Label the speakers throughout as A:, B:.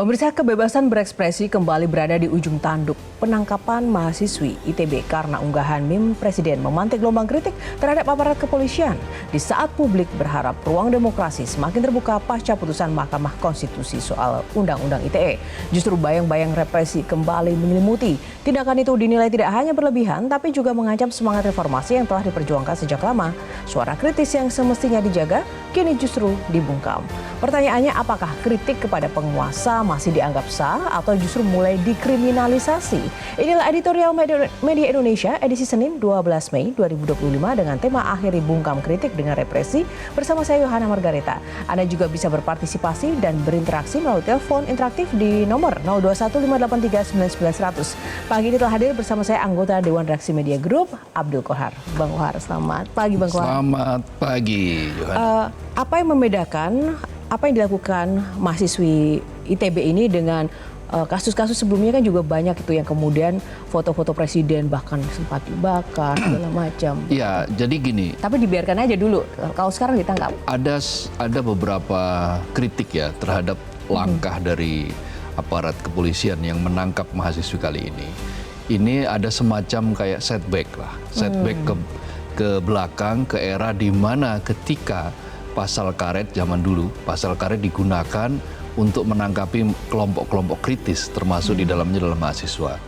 A: Pemirsa, kebebasan berekspresi kembali berada di ujung tanduk penangkapan mahasiswi ITB karena unggahan meme Presiden memantik gelombang kritik terhadap aparat kepolisian. Di saat publik berharap ruang demokrasi semakin terbuka pasca putusan Mahkamah Konstitusi soal Undang-Undang ITE, justru bayang-bayang represi kembali menyelimuti. Tindakan itu dinilai tidak hanya berlebihan, tapi juga mengancam semangat reformasi yang telah diperjuangkan sejak lama. Suara kritis yang semestinya dijaga, kini justru dibungkam. Pertanyaannya, apakah kritik kepada penguasa masih dianggap sah atau justru mulai dikriminalisasi? Inilah editorial Media Indonesia edisi Senin 12 Mei 2025 dengan tema Akhiri Bungkam Kritik dengan Represi bersama saya Yohana Margareta. Anda juga bisa berpartisipasi dan berinteraksi melalui telepon interaktif di nomor 0215839900. Pagi ini telah hadir bersama saya anggota Dewan Redaksi Media Group, Abdul Kohar. Bang Kohar, selamat pagi Bang Kohar.
B: Selamat pagi Yohana.
A: Apa yang membedakan apa yang dilakukan mahasiswi ITB ini dengan kasus-kasus sebelumnya? Kan juga banyak itu yang kemudian foto-foto presiden bahkan sempat dibakar segala macam.
B: Ya, jadi gini.
A: Tapi dibiarkan aja dulu. Kalau sekarang ditangkap.
B: Ada beberapa kritik ya terhadap langkah dari aparat kepolisian yang menangkap mahasiswi kali ini. Ini ada semacam kayak setback lah, setback ke belakang, ke era di mana ketika pasal karet zaman dulu, pasal karet digunakan untuk menangkapi kelompok-kelompok kritis, termasuk di dalamnya adalah mahasiswa.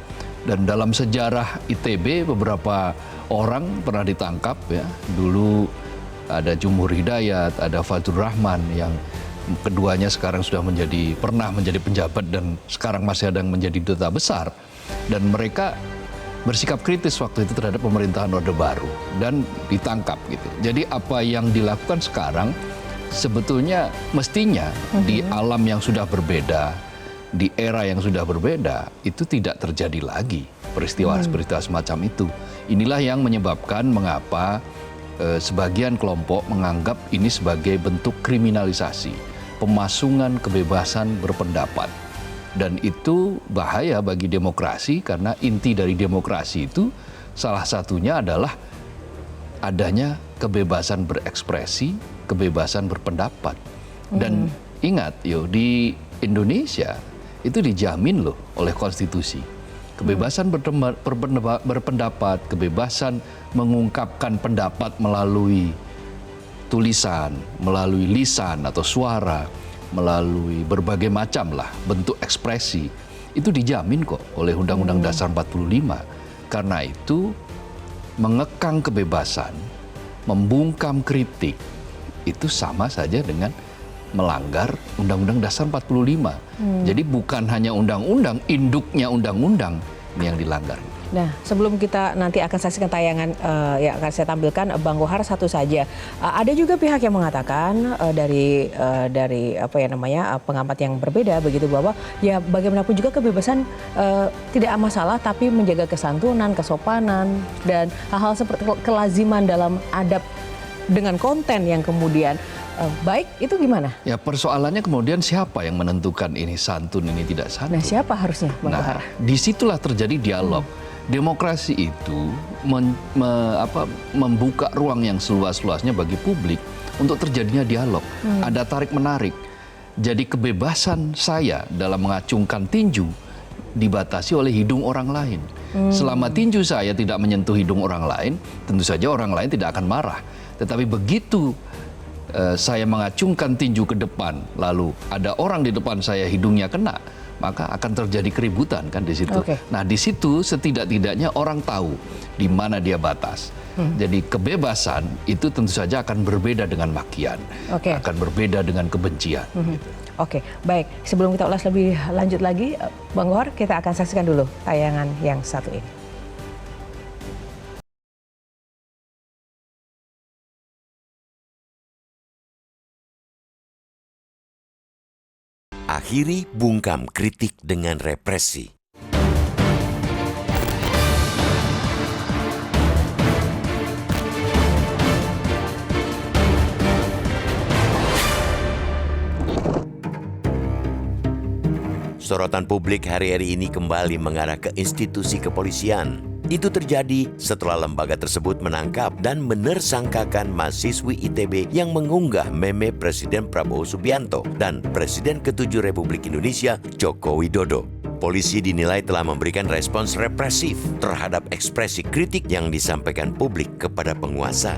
B: Dan dalam sejarah ITB beberapa orang pernah ditangkap ya. Dulu ada Jumhur Hidayat, ada Fadzur Rahman yang keduanya sekarang sudah pernah menjadi penjabat dan sekarang masih ada yang menjadi duta besar. Dan mereka bersikap kritis waktu itu terhadap pemerintahan Orde Baru dan ditangkap gitu. Jadi apa yang dilakukan sekarang sebetulnya mestinya di alam yang sudah berbeda, di era yang sudah berbeda, itu tidak terjadi lagi peristiwa-peristiwa semacam itu. Inilah yang menyebabkan mengapa sebagian kelompok menganggap ini sebagai bentuk kriminalisasi, pemasungan kebebasan berpendapat. Dan itu bahaya bagi demokrasi karena inti dari demokrasi itu salah satunya adalah adanya kebebasan berekspresi, kebebasan berpendapat. Dan ingat di Indonesia itu dijamin loh oleh konstitusi. Kebebasan berpendapat, kebebasan mengungkapkan pendapat melalui tulisan, melalui lisan atau suara, melalui berbagai macam lah bentuk ekspresi, itu dijamin kok oleh Undang-Undang Dasar 45. Karena itu mengekang kebebasan, membungkam kritik, itu sama saja dengan melanggar Undang-Undang Dasar 45. Jadi bukan hanya undang-undang, induknya undang-undang ini yang dilanggar.
A: Nah, sebelum kita nanti akan saksikan tayangan yang akan saya tampilkan, Bang Kohar, satu saja. Ada juga pihak yang mengatakan dari pengamat yang berbeda begitu, bahwa ya bagaimanapun juga kebebasan tidak masalah, tapi menjaga kesantunan, kesopanan dan hal-hal seperti kelaziman dalam adab dengan konten yang kemudian baik, itu gimana? Ya,
B: persoalannya kemudian siapa yang menentukan ini santun, ini tidak santun?
A: Nah, siapa harusnya, Bang Kohar?
B: Disitulah terjadi dialog. Demokrasi itu membuka ruang yang seluas-luasnya bagi publik untuk terjadinya dialog. Ada tarik-menarik. Jadi kebebasan saya dalam mengacungkan tinju dibatasi oleh hidung orang lain. Selama tinju saya tidak menyentuh hidung orang lain, tentu saja orang lain tidak akan marah. Tetapi begitu saya mengacungkan tinju ke depan, lalu ada orang di depan saya hidungnya kena, maka akan terjadi keributan kan di situ. Nah, di situ setidak-tidaknya orang tahu di mana dia batas. Jadi kebebasan itu tentu saja akan berbeda dengan makian, akan berbeda dengan kebencian.
A: Oke, baik. Sebelum kita ulas lebih lanjut lagi, Bang Kohar, kita akan saksikan dulu tayangan yang satu ini.
C: Akhiri bungkam kritik dengan represi. Sorotan publik hari-hari ini kembali mengarah ke institusi kepolisian. Itu terjadi setelah lembaga tersebut menangkap dan menersangkakan mahasiswi ITB yang mengunggah meme Presiden Prabowo Subianto dan Presiden ke-7 Republik Indonesia Joko Widodo. Polisi dinilai telah memberikan respons represif terhadap ekspresi kritik yang disampaikan publik kepada penguasa.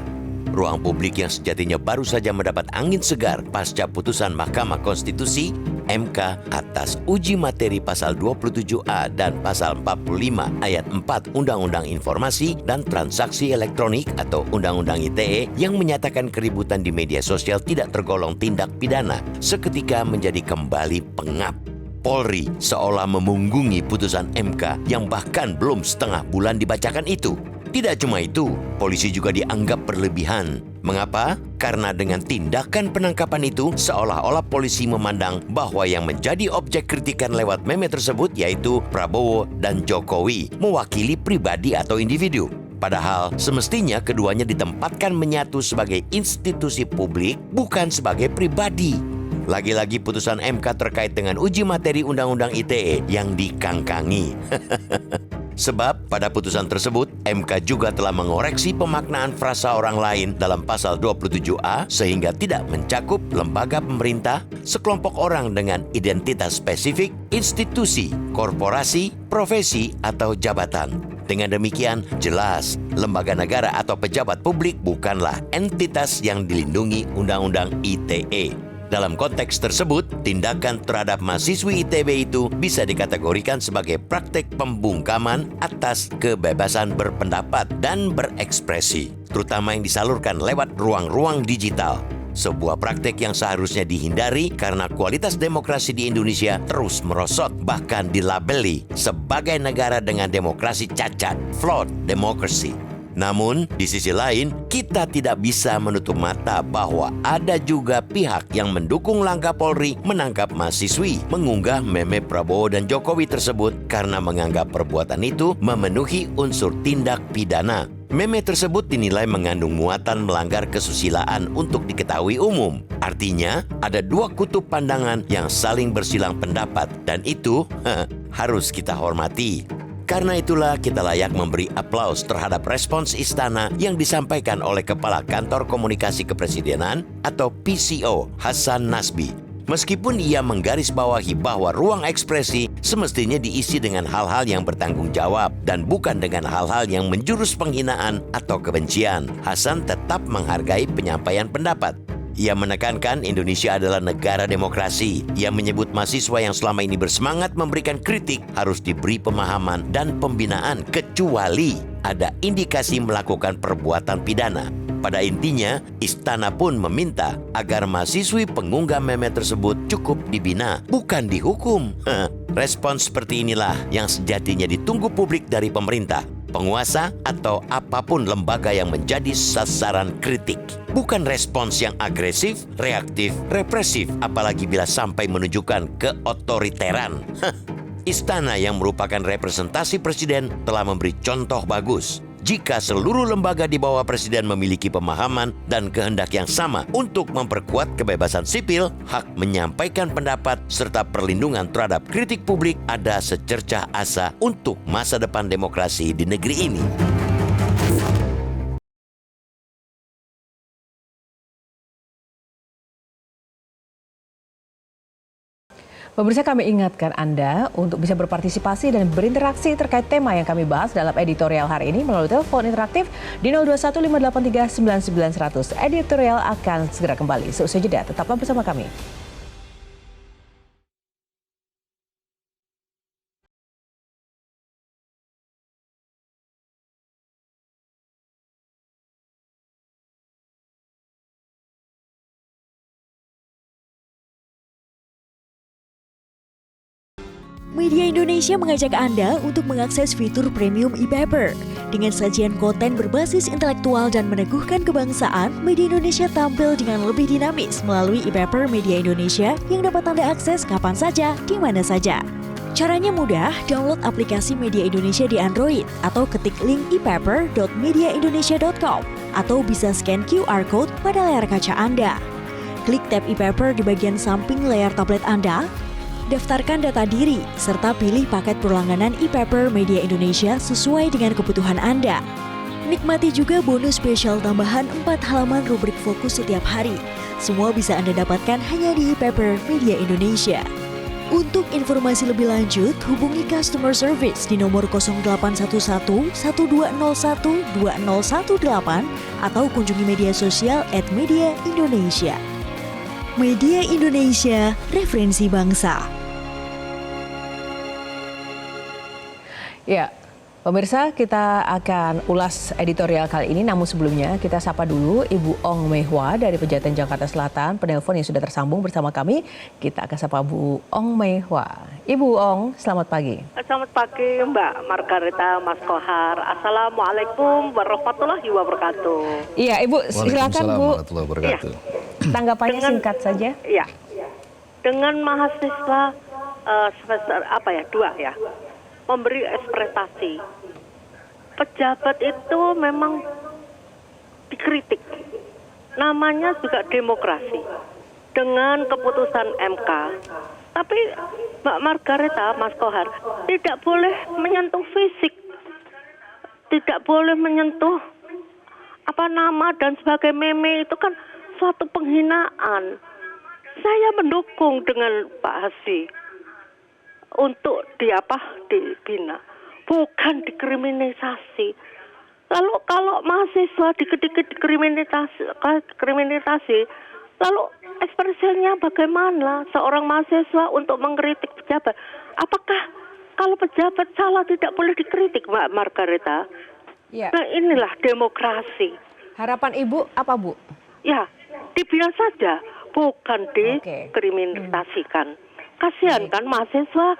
C: Ruang publik yang sejatinya baru saja mendapat angin segar pasca putusan Mahkamah Konstitusi MK atas uji materi pasal 27A dan pasal 45 ayat 4 Undang-Undang Informasi dan Transaksi Elektronik atau Undang-Undang ITE yang menyatakan keributan di media sosial tidak tergolong tindak pidana seketika menjadi kembali pengap. Polri seolah memunggungi putusan MK yang bahkan belum setengah bulan dibacakan itu. Tidak cuma itu, polisi juga dianggap berlebihan. Mengapa? Karena dengan tindakan penangkapan itu, seolah-olah polisi memandang bahwa yang menjadi objek kritikan lewat meme tersebut yaitu Prabowo dan Jokowi, mewakili pribadi atau individu. Padahal semestinya keduanya ditempatkan menyatu sebagai institusi publik, bukan sebagai pribadi. Lagi-lagi putusan MK terkait dengan uji materi Undang-Undang ITE yang dikangkangi. Sebab pada putusan tersebut, MK juga telah mengoreksi pemaknaan frasa orang lain dalam pasal 27A sehingga tidak mencakup lembaga pemerintah, sekelompok orang dengan identitas spesifik, institusi, korporasi, profesi, atau jabatan. Dengan demikian, jelas lembaga negara atau pejabat publik bukanlah entitas yang dilindungi Undang-Undang ITE. Dalam konteks tersebut, tindakan terhadap mahasiswi ITB itu bisa dikategorikan sebagai praktek pembungkaman atas kebebasan berpendapat dan berekspresi, terutama yang disalurkan lewat ruang-ruang digital. Sebuah praktek yang seharusnya dihindari karena kualitas demokrasi di Indonesia terus merosot, bahkan dilabeli sebagai negara dengan demokrasi cacat, flawed democracy. Namun, di sisi lain, kita tidak bisa menutup mata bahwa ada juga pihak yang mendukung langkah Polri menangkap mahasiswi mengunggah meme Prabowo dan Jokowi tersebut karena menganggap perbuatan itu memenuhi unsur tindak pidana. Meme tersebut dinilai mengandung muatan melanggar kesusilaan untuk diketahui umum. Artinya, ada dua kutub pandangan yang saling bersilang pendapat dan itu harus kita hormati. Karena itulah kita layak memberi aplaus terhadap respons istana yang disampaikan oleh Kepala Kantor Komunikasi Kepresidenan atau PCO Hasan Nasbi. Meskipun ia menggarisbawahi bahwa ruang ekspresi semestinya diisi dengan hal-hal yang bertanggung jawab dan bukan dengan hal-hal yang menjurus penghinaan atau kebencian, Hasan tetap menghargai penyampaian pendapat. Ia menekankan Indonesia adalah negara demokrasi. Ia menyebut mahasiswa yang selama ini bersemangat memberikan kritik harus diberi pemahaman dan pembinaan kecuali ada indikasi melakukan perbuatan pidana. Pada intinya, istana pun meminta agar mahasiswi pengunggah meme tersebut cukup dibina, bukan dihukum. Respons seperti inilah yang sejatinya ditunggu publik dari pemerintah, penguasa, atau apapun lembaga yang menjadi sasaran kritik. Bukan respons yang agresif, reaktif, represif, apalagi bila sampai menunjukkan keotoriteran. Istana yang merupakan representasi presiden telah memberi contoh bagus. Jika seluruh lembaga di bawah presiden memiliki pemahaman dan kehendak yang sama untuk memperkuat kebebasan sipil, hak menyampaikan pendapat, serta perlindungan terhadap kritik publik, ada secercah asa untuk masa depan demokrasi di negeri ini.
A: Pemirsa, kami ingatkan Anda untuk bisa berpartisipasi dan berinteraksi terkait tema yang kami bahas dalam editorial hari ini melalui telepon interaktif di 0215839900. Editorial akan segera kembali seusai jeda. Tetaplah bersama kami.
D: Media Indonesia mengajak Anda untuk mengakses fitur premium e-paper. Dengan sajian konten berbasis intelektual dan meneguhkan kebangsaan, Media Indonesia tampil dengan lebih dinamis melalui e-paper Media Indonesia yang dapat Anda akses kapan saja, di mana saja. Caranya mudah, download aplikasi Media Indonesia di Android atau ketik link e-paper.mediaindonesia.com atau bisa scan QR Code pada layar kaca Anda. Klik tab e-paper di bagian samping layar tablet Anda. Daftarkan data diri, serta pilih paket berlangganan e-paper Media Indonesia sesuai dengan kebutuhan Anda. Nikmati juga bonus spesial tambahan 4 halaman rubrik fokus setiap hari. Semua bisa Anda dapatkan hanya di e-paper Media Indonesia. Untuk informasi lebih lanjut, hubungi customer service di nomor 0811 1201 2018 atau kunjungi media sosial @Media Indonesia. Media Indonesia, referensi bangsa.
A: Ya, pemirsa, kita akan ulas editorial kali ini. Namun sebelumnya kita sapa dulu Ibu Ong Mehwa dari Pejaten Jakarta Selatan, penelpon yang sudah tersambung bersama kami. Kita akan sapa Bu Ong Mehwa. Ibu Ong, selamat pagi.
E: Selamat pagi Mbak Margareta, Mas Kohar. Assalamualaikum warahmatullahi wabarakatuh.
A: Iya, Ibu, silakan
B: Waalaikumsalam
A: Bu.
B: warahmatullahi wabarakatuh.
A: Tanggapannya singkat saja.
E: Iya, dengan mahasiswa semester 2 ya, memberi ekspektasi. Pejabat itu memang dikritik. Namanya juga demokrasi. Dengan keputusan MK. Tapi Mbak Margareta, Mas Kohar, tidak boleh menyentuh fisik. Tidak boleh menyentuh nama dan sebagai meme itu kan suatu penghinaan. Saya mendukung dengan Pak Hasbi untuk dibina, bukan dikriminalisasi. Lalu kalau mahasiswa dikriminalisasi, lalu ekspresinya bagaimana seorang mahasiswa untuk mengkritik pejabat? Apakah kalau pejabat salah tidak boleh dikritik, Mbak Margareta?
A: Ya.
E: Nah, inilah demokrasi.
A: Harapan Ibu apa, Bu?
E: Ya, dibina saja, bukan dikriminalisasikan. Kasihan kan mahasiswa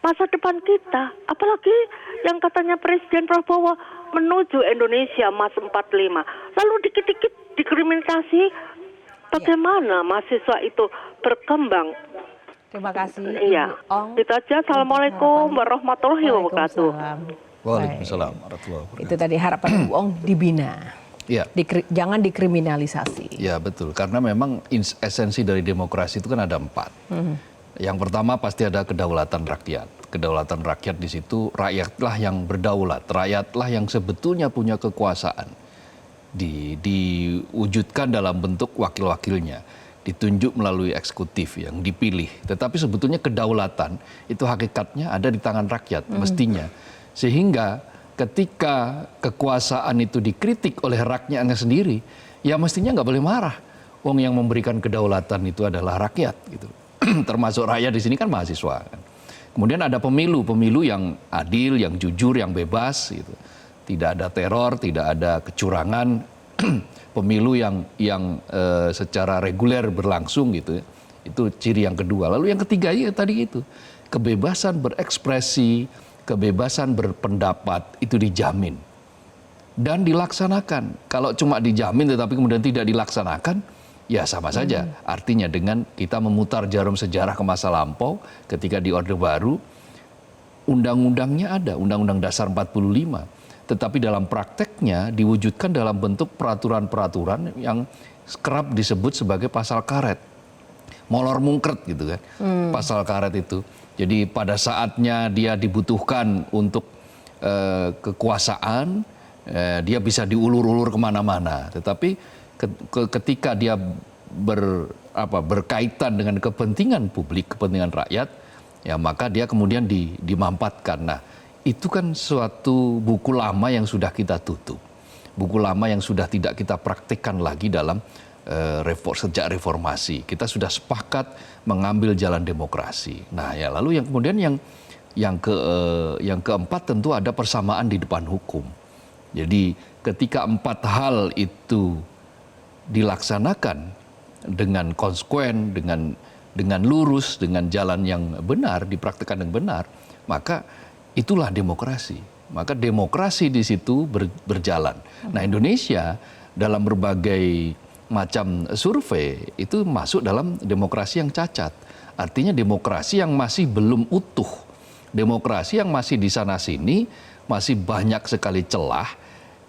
E: masa depan kita. Apalagi yang katanya Presiden Prabowo menuju Indonesia Emas 45. Lalu dikit-dikit dikriminalisasi. Bagaimana mahasiswa itu berkembang?
A: Terima kasih,
E: Iya,
A: Ibu Ong.
E: itu aja. Assalamualaikum warahmatullahi wabarakatuh.
B: Waalaikumsalam warahmatullahi wabarakatuh.
A: Itu tadi harapan Ibu Ong, dibina.
B: Ya.
A: Jangan dikriminalisasi.
B: Ya betul, karena memang esensi dari demokrasi itu kan ada 4. Yang pertama pasti ada kedaulatan rakyat. Kedaulatan rakyat di situ, rakyatlah yang berdaulat, rakyatlah yang sebetulnya punya kekuasaan. Diwujudkan dalam bentuk wakil-wakilnya, ditunjuk melalui eksekutif yang dipilih. Tetapi sebetulnya kedaulatan itu hakikatnya ada di tangan rakyat mestinya. Sehingga ketika kekuasaan itu dikritik oleh rakyatnya sendiri, ya mestinya nggak boleh marah. Wong yang memberikan kedaulatan itu adalah rakyat, gitu. Termasuk rakyat di sini kan mahasiswa. Kemudian ada pemilu yang adil, yang jujur, yang bebas, gitu. Tidak ada teror, tidak ada kecurangan. Pemilu yang secara reguler berlangsung, gitu. Itu ciri yang kedua. Lalu yang ketiga ya tadi itu, kebebasan berekspresi, kebebasan berpendapat itu dijamin dan dilaksanakan. Kalau cuma dijamin tetapi kemudian tidak dilaksanakan, ya sama saja. Artinya dengan kita memutar jarum sejarah ke masa lampau, ketika di Orde Baru, undang-undangnya ada, Undang-Undang Dasar 45. Tetapi dalam prakteknya diwujudkan dalam bentuk peraturan-peraturan yang kerap disebut sebagai pasal karet. Molor mungkret gitu kan, pasal karet itu. Jadi pada saatnya dia dibutuhkan untuk kekuasaan, dia bisa diulur-ulur kemana-mana. Tetapi ketika dia berkaitan dengan kepentingan publik, kepentingan rakyat, ya maka dia kemudian dimampatkan. Nah, itu kan suatu buku lama yang sudah kita tutup. Buku lama yang sudah tidak kita praktikkan lagi dalam sejak reformasi. Kita sudah sepakat mengambil jalan demokrasi. Nah, ya lalu yang kemudian yang keempat tentu ada persamaan di depan hukum. Jadi ketika 4 hal itu dilaksanakan dengan konsekuen, dengan lurus, dengan jalan yang benar, dipraktikkan yang benar, maka itulah demokrasi. Maka demokrasi di situ berjalan. Nah, Indonesia dalam berbagai macam survei itu masuk dalam demokrasi yang cacat. Artinya demokrasi yang masih belum utuh. Demokrasi yang masih di sana sini, masih banyak sekali celah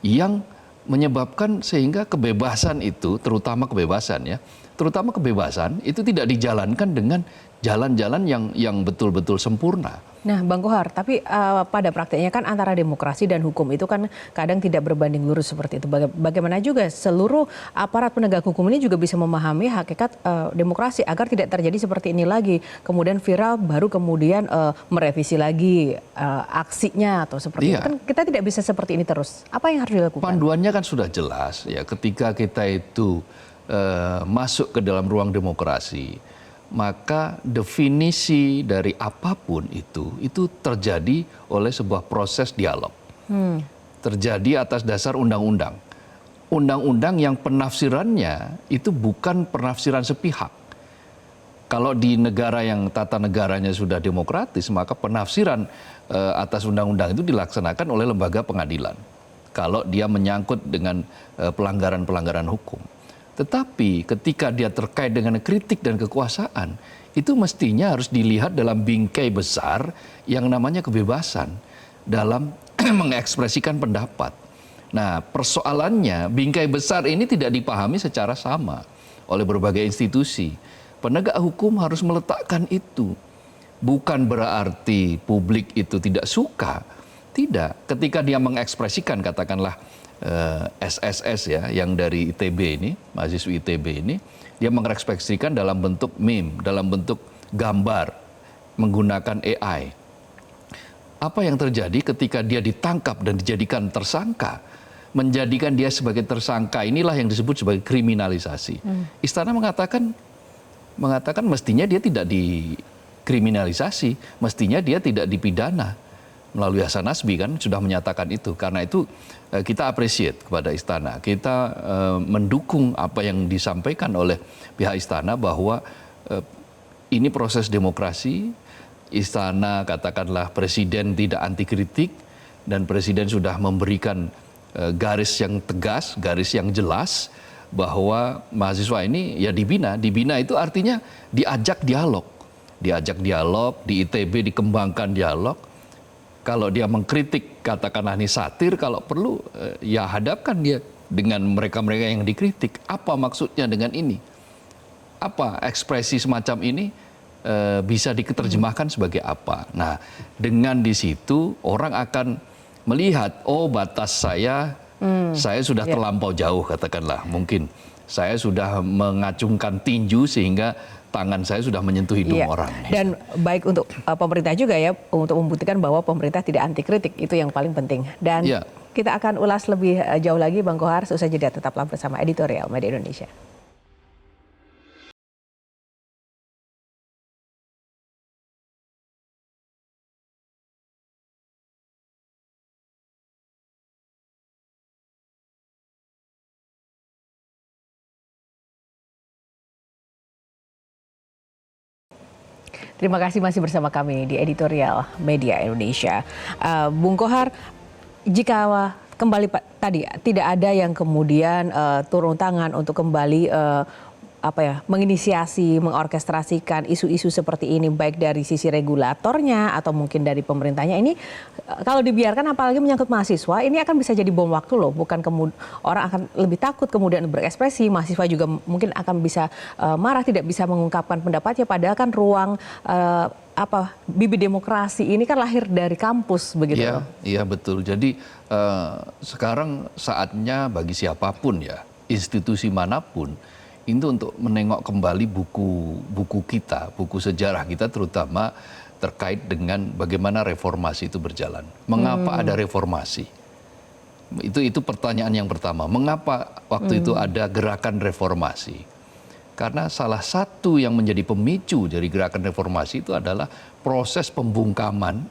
B: yang menyebabkan sehingga kebebasan itu, terutama kebebasan itu tidak dijalankan dengan jalan-jalan yang betul-betul sempurna.
A: Nah, Bang Kohar, tapi pada praktiknya kan antara demokrasi dan hukum itu kan kadang tidak berbanding lurus seperti itu. Bagaimana juga seluruh aparat penegak hukum ini juga bisa memahami hakikat demokrasi agar tidak terjadi seperti ini lagi. Kemudian viral, baru kemudian merevisi lagi aksinya atau seperti itu. Kan kita tidak bisa seperti ini terus. Apa yang harus dilakukan?
B: Panduannya kan sudah jelas ya, ketika kita itu masuk ke dalam ruang demokrasi, maka definisi dari apapun itu terjadi oleh sebuah proses dialog. Terjadi atas dasar undang-undang. Undang-undang yang penafsirannya itu bukan penafsiran sepihak. Kalau di negara yang tata negaranya sudah demokratis, maka penafsiran atas undang-undang itu dilaksanakan oleh lembaga pengadilan. Kalau dia menyangkut dengan pelanggaran-pelanggaran hukum. Tetapi ketika dia terkait dengan kritik dan kekuasaan, itu mestinya harus dilihat dalam bingkai besar yang namanya kebebasan dalam mengekspresikan pendapat. Nah, persoalannya bingkai besar ini tidak dipahami secara sama oleh berbagai institusi. Penegak hukum harus meletakkan itu. Bukan berarti publik itu tidak suka. Tidak. Ketika dia mengekspresikan, katakanlah SSS ya, yang dari ITB ini, mahasiswi ITB ini, dia mengekspresikan dalam bentuk meme, dalam bentuk gambar, menggunakan AI. Apa yang terjadi ketika dia ditangkap dan dijadikan tersangka? Menjadikan dia sebagai tersangka, inilah yang disebut sebagai kriminalisasi. Istana mengatakan mestinya dia tidak dikriminalisasi, mestinya dia tidak dipidana. Melalui Hasan Nasbi kan sudah menyatakan itu. Karena itu kita appreciate kepada Istana. Kita mendukung apa yang disampaikan oleh pihak Istana bahwa ini proses demokrasi. Istana katakanlah Presiden tidak anti kritik dan Presiden sudah memberikan garis yang tegas, garis yang jelas bahwa mahasiswa ini ya dibina. Dibina itu artinya diajak dialog. Diajak dialog, di ITB dikembangkan dialog. Kalau dia mengkritik, katakanlah ini satir, kalau perlu ya hadapkan dia dengan mereka-mereka yang dikritik. Apa maksudnya dengan ini? Apa ekspresi semacam ini bisa diterjemahkan sebagai apa? Nah, dengan di situ orang akan melihat, oh batas saya sudah terlampau jauh, katakanlah. Mungkin saya sudah mengacungkan tinju sehingga tangan saya sudah menyentuh hidung orang.
A: Dan baik untuk pemerintah juga ya, untuk membuktikan bahwa pemerintah tidak anti kritik, itu yang paling penting. Dan kita akan ulas lebih jauh lagi, Bang Kohar, seusai jeda. Tetaplah bersama Editorial Media Indonesia. Terima kasih masih bersama kami di Editorial Media Indonesia. Bung Kohar, jika kembali tadi tidak ada yang kemudian turun tangan untuk kembali menginisiasi, mengorkestrasikan isu-isu seperti ini, baik dari sisi regulatornya atau mungkin dari pemerintahnya, ini kalau dibiarkan apalagi menyangkut mahasiswa, ini akan bisa jadi bom waktu loh. Bukan orang akan lebih takut kemudian berekspresi, mahasiswa juga mungkin akan bisa marah, tidak bisa mengungkapkan pendapatnya, padahal kan ruang bibit demokrasi ini kan lahir dari kampus begitu.
B: Iya betul. Jadi sekarang saatnya bagi siapapun ya, institusi manapun, itu untuk menengok kembali buku kita, buku sejarah kita, terutama terkait dengan bagaimana reformasi itu berjalan. Mengapa ada reformasi? Itu pertanyaan yang pertama. Mengapa waktu itu ada gerakan reformasi? Karena salah satu yang menjadi pemicu dari gerakan reformasi itu adalah proses pembungkaman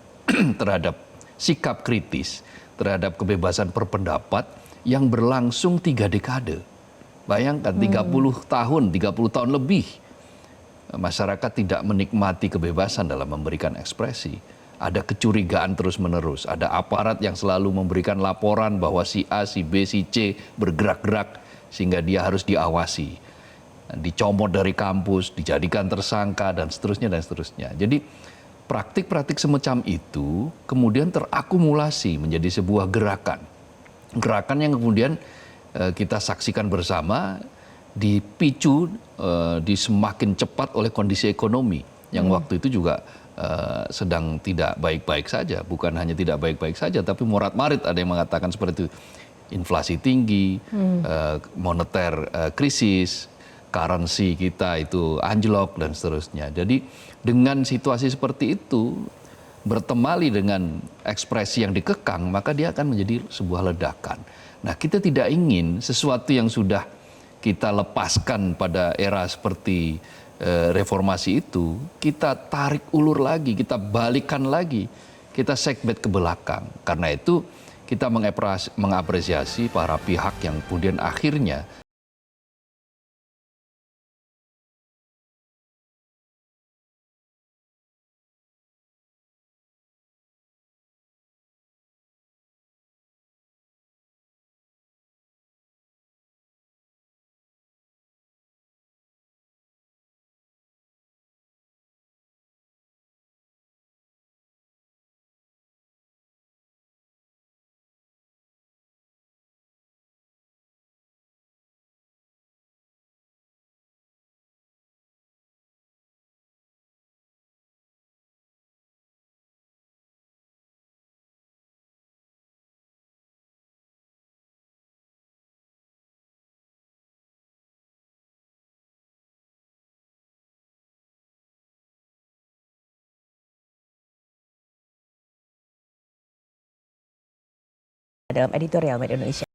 B: terhadap sikap kritis, terhadap kebebasan berpendapat yang berlangsung 3 dekade. Bayangkan 30 tahun lebih masyarakat tidak menikmati kebebasan dalam memberikan ekspresi. Ada kecurigaan terus-menerus, ada aparat yang selalu memberikan laporan bahwa si A, si B, si C bergerak-gerak sehingga dia harus diawasi. Dicomot dari kampus, dijadikan tersangka dan seterusnya dan seterusnya. Jadi praktik-praktik semacam itu kemudian terakumulasi menjadi sebuah gerakan. Gerakan yang kemudian kita saksikan bersama dipicu di semakin cepat oleh kondisi ekonomi yang waktu itu juga sedang tidak baik-baik saja. Bukan hanya tidak baik-baik saja, tapi morat-marit ada yang mengatakan seperti itu. Inflasi tinggi, moneter krisis, currency kita itu anjlok dan seterusnya. Jadi dengan situasi seperti itu bertemali dengan ekspresi yang dikekang, maka dia akan menjadi sebuah ledakan. Nah, kita tidak ingin sesuatu yang sudah kita lepaskan pada era seperti reformasi itu, kita tarik ulur lagi, kita balikan lagi, kita segment ke belakang. Karena itu kita mengapresiasi para pihak yang kemudian akhirnya
A: dalam editorial Media Indonesia.